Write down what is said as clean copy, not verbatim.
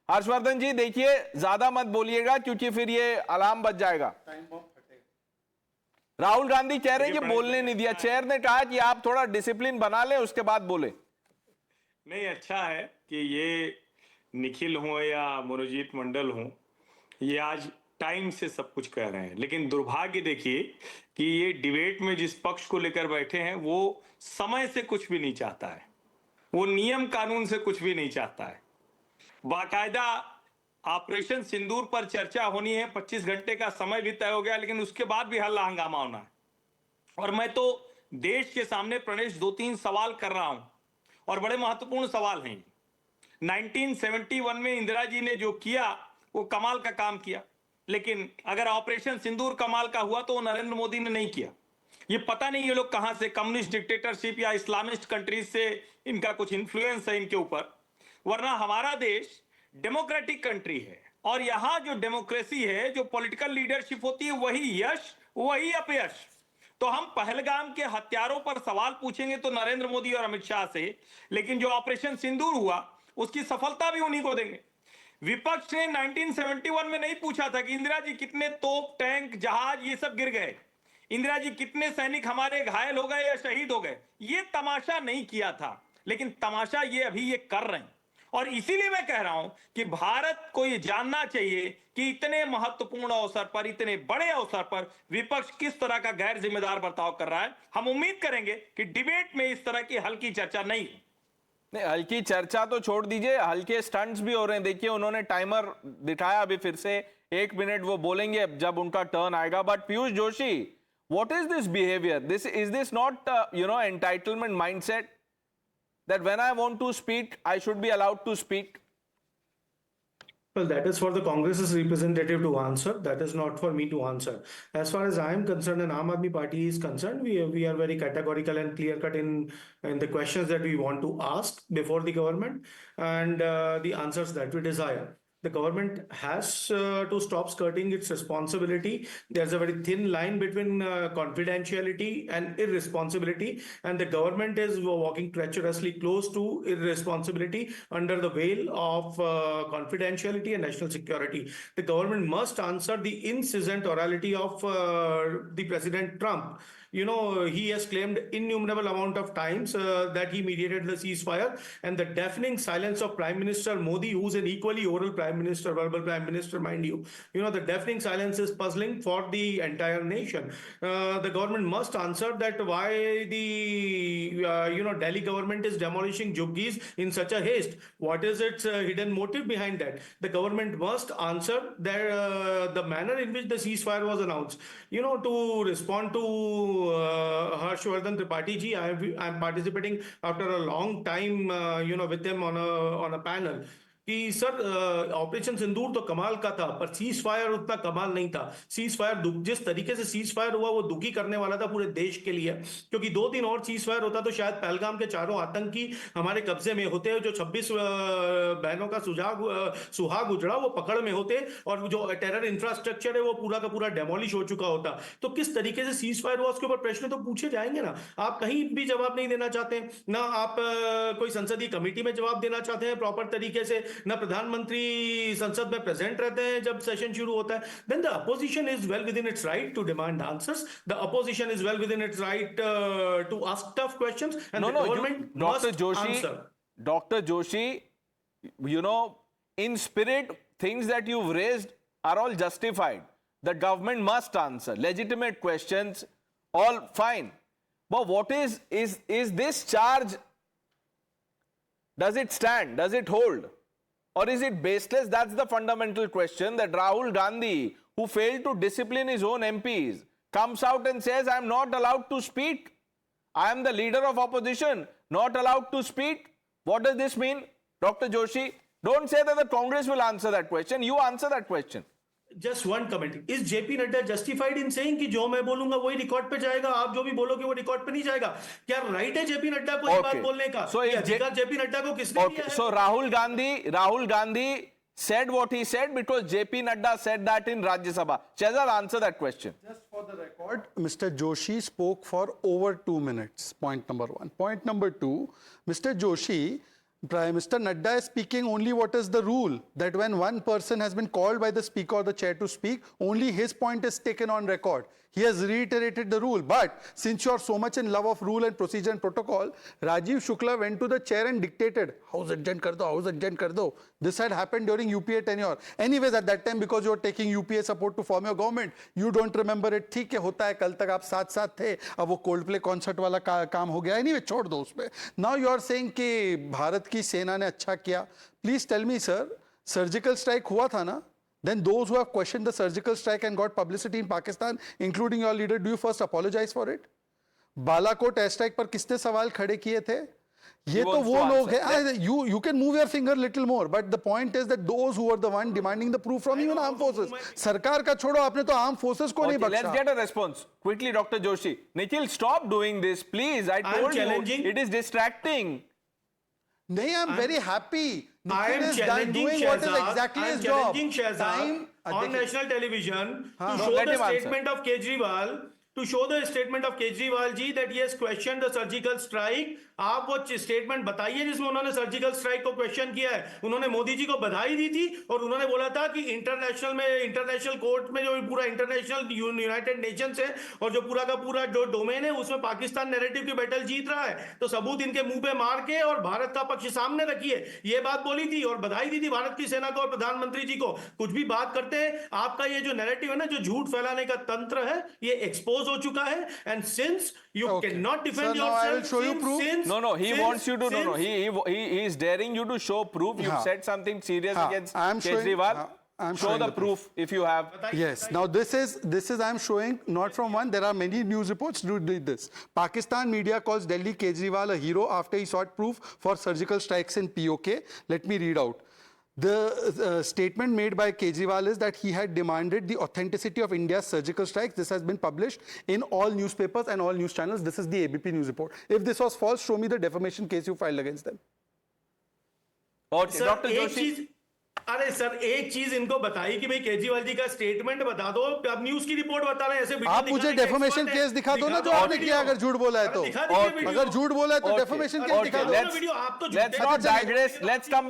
हर्षवर्धन जी देखिए, ज्यादा मत बोलिएगा क्योंकि फिर ये अलार्म बज जाएगा। राहुल गांधी कह रहे हैं कि बोलने नहीं दिया, चेयर ने कहा कि आप थोड़ा डिसिप्लिन बना लें उसके बाद बोले। नहीं, अच्छा है कि ये निखिल हो या मनोजीत मंडल हो, ये आज टाइम से सब कुछ कह रहे हैं, लेकिन दुर्भाग्य देखिए कि ये डिबेट में जिस पक्ष को लेकर बैठे हैं वो समय से कुछ भी नहीं चाहता है, वो नियम कानून से कुछ भी नहीं चाहता है। बाकायदा ऑपरेशन सिंदूर पर चर्चा होनी है, 25 घंटे का समय भी तय हो गया, लेकिन उसके बाद भी हल्ला हंगामा होना है। और मैं तो देश के सामने प्रणेश 2-3 सवाल कर रहा हूं और बड़े महत्वपूर्ण सवाल हैं। 1971 में इंदिरा जी ने जो किया वो कमाल का काम किया, लेकिन अगर ऑपरेशन सिंदूर कमाल का हुआ तो वो नरेंद्र मोदी ने नहीं किया। ये पता नहीं ये लोग कहां से, कम्युनिस्ट डिक्टेटरशिप या इस्लामिस्ट कंट्रीज से इनका कुछ इंफ्लुएंस है इनके ऊपर, वरना हमारा देश डेमोक्रेटिक कंट्री है और यहां जो डेमोक्रेसी है, जो पॉलिटिकल लीडरशिप होती है, वही यश वही अपयश। तो हम पहलगाम के हत्यारों पर सवाल पूछेंगे तो नरेंद्र मोदी और अमित शाह से, लेकिन जो ऑपरेशन सिंदूर हुआ उसकी सफलता भी उन्हीं को देंगे। विपक्ष ने 1971 में नहीं पूछा था कि इंदिरा जी कितने तोप, टैंक, जहाज ये सब गिर गए, इंदिरा जी कितने सैनिक हमारे घायल हो गए या शहीद हो गए, ये तमाशा नहीं किया था, लेकिन तमाशा ये अभी ये कर रहे हैं। और इसीलिए मैं कह रहा हूं कि भारत को ये जानना चाहिए कि इतने महत्वपूर्ण अवसर पर, इतने बड़े अवसर पर विपक्ष किस तरह का गैर जिम्मेदार बर्ताव कर रहा है। हम उम्मीद करेंगे कि डिबेट में इस तरह की हल्की चर्चा नहीं। हल्की चर्चा तो छोड़ दीजिए, हल्के स्टंट्स भी हो रहे हैं। देखिए उन्होंने टाइमर दिखाया, अभी फिर से 1 मिनट वो बोलेंगे जब उनका टर्न आएगा। But Piyush Joshi, what is this behavior? Is this not entitlement mindset that when I want to speak I should be allowed to speak? Well, that is for the Congress's representative to answer. That is not for me to answer. As far as I am concerned and Aam Aadmi Party is concerned, we are very categorical and clear cut in the questions that we want to ask before the government and the answers that we desire. The government has to stop skirting its responsibility. There's a very thin line between confidentiality and irresponsibility, and the government is walking treacherously close to irresponsibility under the veil of confidentiality and national security. The government must answer the incessant orality of the President Trump. You know, he has claimed innumerable amount of times that he mediated the ceasefire, and the deafening silence of Prime Minister Modi, who's an equally oral Prime Minister, verbal Prime Minister, mind you. You know, the deafening silence is puzzling for the entire nation. The government must answer that why the, Delhi government is demolishing Juggies in such a haste. What is its hidden motive behind that? The government must answer that the manner in which the ceasefire was announced. You know, to respond to Harshvardhan Tripathi ji, I'm participating after a long time, with him on a panel. कि sir operation सिंदूर तो कमाल का था, पर cease fire उतना कमाल नहीं था। सीज फायर जिस तरीके से सीज फायर हुआ वो दुखी करने वाला था पूरे देश के लिए, क्योंकि 2 दिन और सीज फायर होता तो शायद पहलगाम के 4 आतंकी हमारे कब्जे में होते, जो 26 बहनों का सुहाग उजड़ा वो पकड़ में होते, और जो टेरर इंफ्रास्ट्रक्चर है वो पूरा का पूरा डेमोलिश हो चुका होता। तो किस तरीके से सीज फायर हुआ उसके ऊपर प्रश्न तो पूछे जाएंगे ना। आप कहीं भी जवाब नहीं देना चाहते ना, आप कोई संसदीय कमेटी में जवाब देना चाहते हैं प्रॉपर तरीके से, ना प्रधानमंत्री संसद में प्रेजेंट रहते हैं जब सेशन शुरू होता है। Then the opposition is well within its right to demand answers, the opposition is well within its right to ask tough questions, and the government must answer. Dr. Joshi, in spirit, things that you've raised are all justified. The government must answer legitimate questions, all fine. But what is this charge? Does it stand? Does it hold? Or is it baseless? That's the fundamental question, that Rahul Gandhi, who failed to discipline his own MPs, comes out and says, I'm not allowed to speak. I am the leader of opposition, not allowed to speak. What does this mean? Dr. Joshi, don't say that the Congress will answer that question. You answer that question. Just one comment. Is JP Nadda justified in saying कि जो मैं बोलूंगा वही record पे जाएगा, आप जो भी बोलोगे वो रिकॉर्ड पे नहीं जाएगा? क्या राइट है JP नड्डा को ये बात बोलने का? So अधिकार JP नड्डा को किसने दिया है? So Rahul Gandhi said what he said because JP Nadda said that in Rajya Sabha. Shehzad, answer that question. Just for the record, Mr. Joshi spoke for over 2 minutes. Point number 1. Point number 2, Mr. Joshi, Prime Minister Nadda is speaking only what is the rule, that when one person has been called by the speaker or the chair to speak, only his point is taken on record. He has reiterated the rule. But since you are so much in love of rule and procedure and protocol, Rajiv Shukla went to the chair and dictated, House adjourn kar do, House adjourn kar do. This had happened during UPA tenure. Anyways, at that time, because you were taking UPA support to form your government, you don't remember it. ठीक है, होता है, कल तक आप साथ साथ थे, अब वो Coldplay concert वाला काम हो गया. Anyway, छोड़ दो उस पे. Now you are saying कि भारत की सेना ने अच्छा किया. Please tell me, sir, surgical strike हुआ था ना? Then those who have questioned the surgical strike and got publicity in Pakistan, including your leader, do you first apologize for it? Balakot air strike पर किसने सवाल खड़े किए थे? ये तो वो लोग हैं. You can move your finger little more, but the point is that those who were the one demanding the proof from even armed forces. सरकार का छोड़ो, आपने तो armed forces को नहीं बख्शा. Let's get a response quickly, Dr. Joshi. Nikhil, stop doing this, please. I told you it is distracting. नहीं, I'm very happy. I am Nikhil is done challenging doing what is Shehzad. exactly I am his job. challenging Shehzad on national television to show let the him answer. statement of Kejriwal. To show the statement of Kejriwal ji that he has questioned the surgical strike. आप वो statement बताइए जिसमें उन्होंने surgical strike को question किया है. उन्होंने मोदी जी को बधाई दी थी और उन्होंने बोला था कि इंटरनेशनल कोर्ट में जो पूरा इंटरनेशनल यूनाइटेड नेशंस है और जो पूरा का पूरा जो डोमेन है उसमें पाकिस्तान नैरेटिव की बैटल जीत रहा है. तो सबूत इनके मुंह पे मार के और भारत का पक्ष सामने रखिए, ये बात बोली थी और बधाई दी थी भारत की सेना को और प्रधानमंत्री जी को. कुछ भी बात करते हैं, आपका ये जो नैरेटिव है ना, जो झूठ फैलाने का तंत्र है, ये एक्सपोज हो चुका है. And since you can not defend So now I will show you proof. Yourself. No, he wants you to. No, he is daring you to show proof. You've said something serious against I'm showing- Kejriwal. I'm Show showing the the proof if you have. Yes. Now this is I'm showing not from one. There are many news reports who did this. Pakistan media calls Delhi Kejriwal a hero after he sought proof for surgical strikes in POK. Let me read out. The statement made by Kejriwal is that he had demanded the authenticity of India's surgical strikes. This has been published in all newspapers and all news channels. This is the ABP news report. If this was false, show me the defamation case you filed against them. Okay, sir Dr. एक Joshi. चीज, अरे sir एक चीज इनको बताई कि भाई केजरीवाल जी का स्टेटमेंट बता दो. अब न्यूज की रिपोर्ट बता रहे हैं, ऐसे वीडियो आप मुझे दिखाने के डेफामेशन expert हैं. केस दिखा दो ना, जो दिखा आपने वीडियो. किया अगर झूठ बोला है तो. दिखा दीजिए वीडियो. अगर झूठ बोला है तो Okay. डेफेमेशन केस Okay, दिखा दो. let's वीडियो आप तो let's झूठे- not digress. Let's come back.